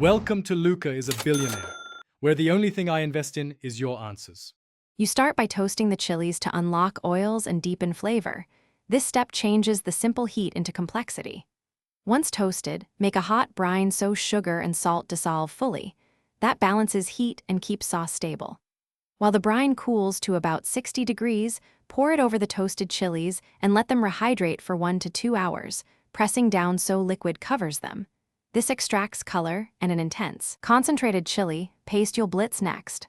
Welcome to Luca is a Billionaire, where the only thing I invest in is your answers. You start by toasting the chilies to unlock oils and deepen flavor. This step changes the simple heat into complexity. Once toasted, make a hot brine so sugar and salt dissolve fully. That balances heat and keeps sauce stable. While the brine cools to about 60 degrees, pour it over the toasted chilies and let them rehydrate for 1 to 2 hours, pressing down so liquid covers them. This extracts color and an intense, concentrated chili paste you'll blitz next.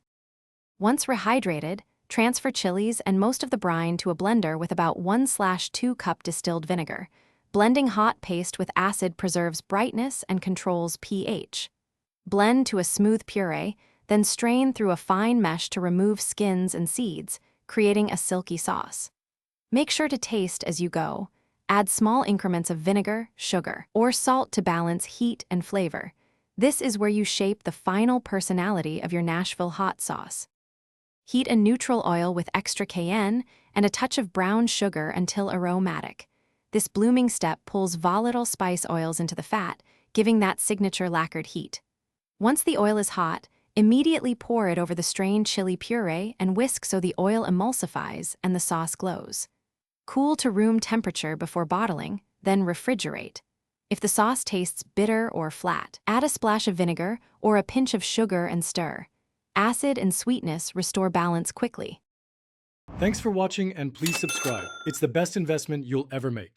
Once rehydrated, transfer chilies and most of the brine to a blender with about 1/2 cup distilled vinegar. Blending hot paste with acid preserves brightness and controls pH. Blend to a smooth puree, then strain through a fine mesh to remove skins and seeds, creating a silky sauce. Make sure to taste as you go. Add small increments of vinegar, sugar, or salt to balance heat and flavor. This is where you shape the final personality of your Nashville hot sauce. Heat a neutral oil with extra cayenne and a touch of brown sugar until aromatic. This blooming step pulls volatile spice oils into the fat, giving that signature lacquered heat. Once the oil is hot, immediately pour it over the strained chili puree and whisk so the oil emulsifies and the sauce glows. Cool to room temperature before bottling, then refrigerate. If the sauce tastes bitter or flat, add a splash of vinegar or a pinch of sugar and stir. Acid and sweetness restore balance quickly. Thanks for watching and please subscribe. It's the best investment you'll ever make.